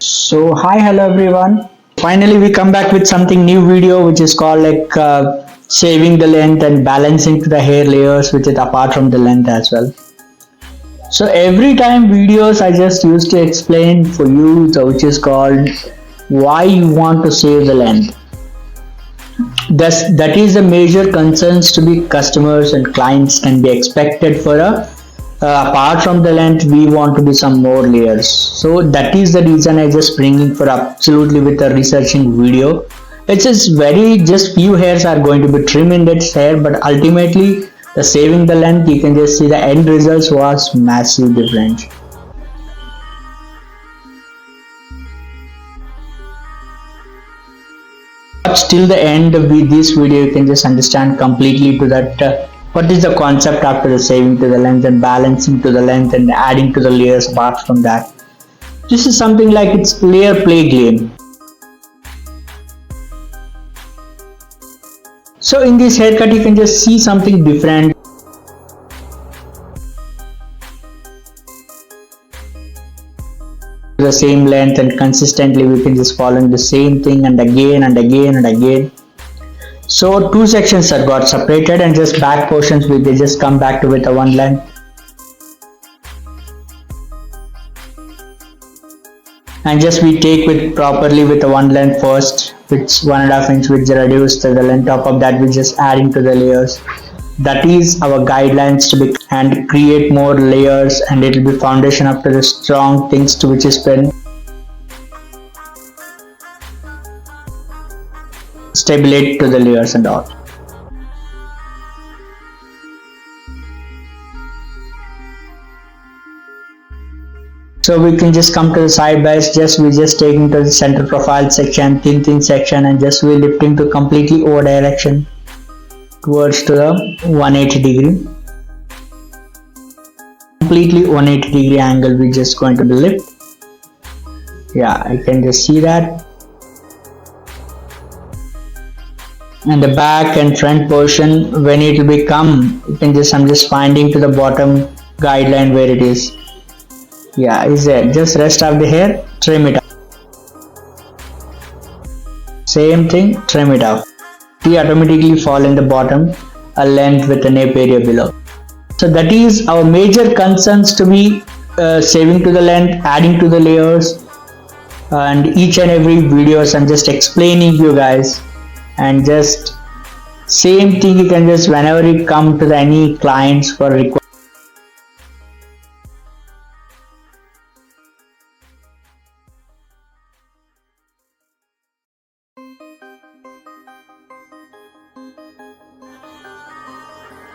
So hi, hello everyone. Finally, we come back with something new video, which is called shaving the length and balancing to the hair layers, which is apart from the length as well. So every time videos I just used to explain for you, so which is called why you want to shave the length. That is the major concerns to be customers and clients can be expected for a apart from the length we want to be some more layers, so that is the reason I just bringing for absolutely with a researching video. It's just very just few hairs are going to be trimmed in that hair, but ultimately the saving the length, you can just see the end results was massive difference. But till the end of this video you can just understand completely to that what is the concept after the saving to the length and balancing to the length and adding to the layers apart from that. This is something like it's layer play game. So in this haircut you can just see something different. The same length and consistently we can just follow the same thing and again and again and again. So two sections are got separated and just back portions we they just come back to with a one length. And just we take with properly with a one length first, which 1.5 inch which reduce to the length. Top of that we just adding to the layers. That is our guidelines to be and create more layers, and it will be foundation up to the strong things to which is been stability to the layers and all. So we can just come to the side bias, just we just taking to the center profile section, thin section, and just we lifting to completely over direction towards to the 180 degree. Completely 180 degree angle we just going to be lift. Yeah, I can just see that. And the back and front portion when it will become, you can just I'm just finding to the bottom guideline where it is. Yeah, is there. Just rest of the hair, trim it up. Same thing, trim it up. We automatically fall in the bottom a length with a nape area below. So that is our major concerns to be saving to the length, adding to the layers, and each and every videos I'm just explaining you guys. And just same thing you can just whenever you come to the any clients for request.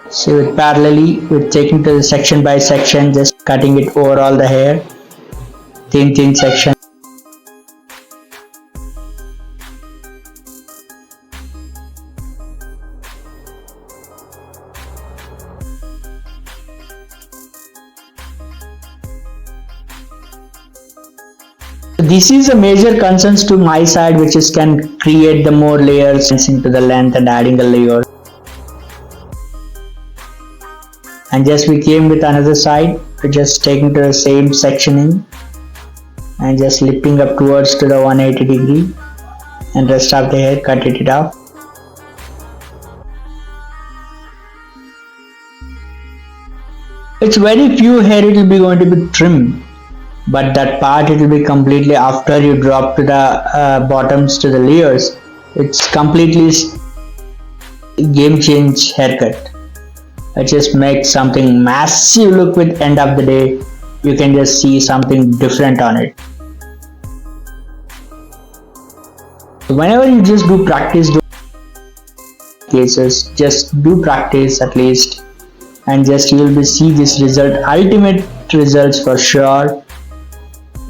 So with parallelly with taking to the section by section, just cutting it over all the hair, thin section. This is a major concerns to my side, which is can create the more layers into the length and adding a layer. And just we came with another side, we just taking to the same sectioning and just lifting up towards to the 180 degree, and rest of the hair cut it off. It's very few hair it will be going to be trimmed, but that part it will be completely after you drop to the bottoms to the layers. It's completely game change haircut. It just makes something massive look with end of the day. You can just see something different on it. Whenever you just do practice cases, just do practice at least, and just you will be see this result, ultimate results for sure.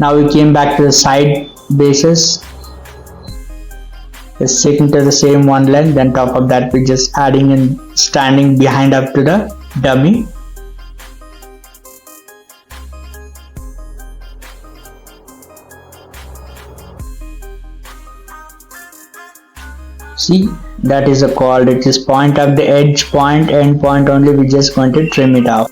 Now we came back to the side bases, just sticking to the same one length, then top of that we just adding and standing behind up to the dummy. See, that is a called, it is point of the edge point, end point only, we just going to trim it out.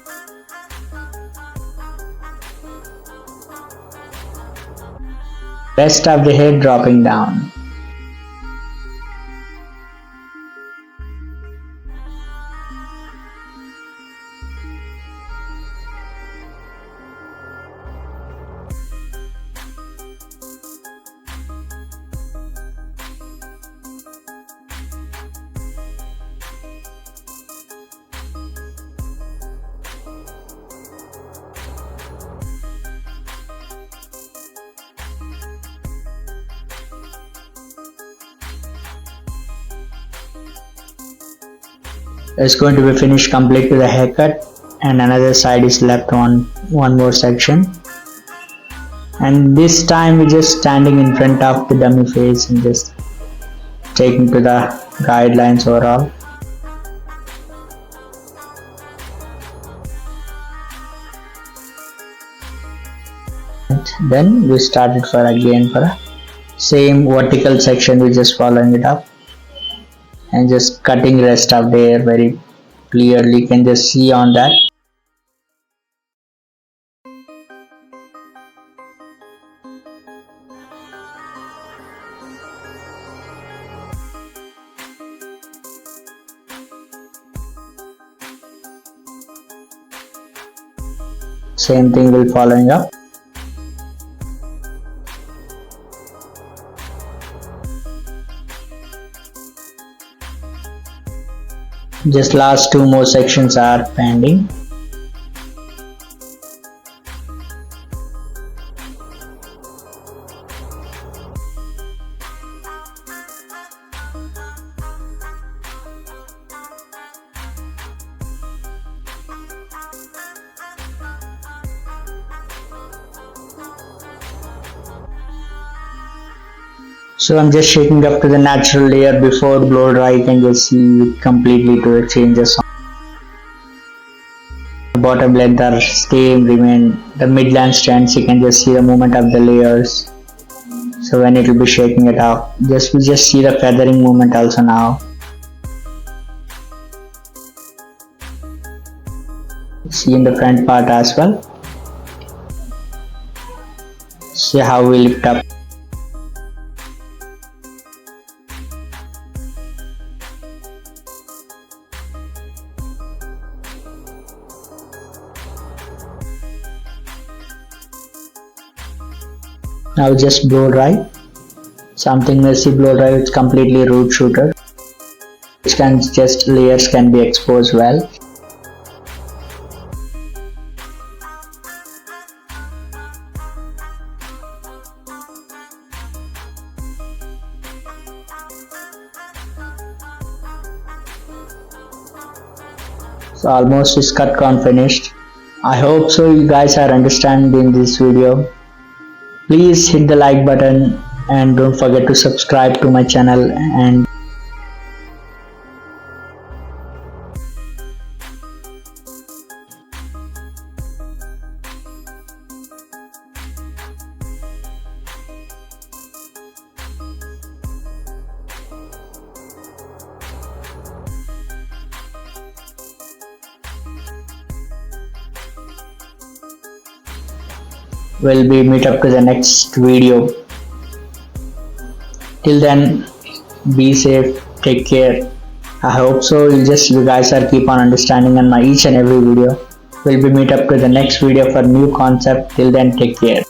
Rest of the hair dropping down. It's going to be finished complete with a haircut, and another side is left on one more section. And this time we're just standing in front of the dummy face and just taking to the guidelines overall. And then we started for a same vertical section. We just following it up and just cutting rest of the hair very clearly. You can just see on that. Same thing will following up. Just last two more sections are pending. So I'm just shaking up to the natural layer before blow dry. You can just see it completely to the changes. The bottom length are same, remain the midland strands. You can just see the movement of the layers. So when it will be shaking it out, we just see the feathering movement also now. See in the front part as well. See how we lift up. Now just blow dry. Something messy blow dry. It's completely root shooter. Which can just layers can be exposed well. So almost is cut con finished. I hope so you guys are understanding this video. Please hit the like button and don't forget to subscribe to my channel and we'll be meet up to the next video. Till then, be safe, take care. I hope so you guys are keep on understanding on my each and every video. We'll be meet up to the next video for new concept. Till then, take care.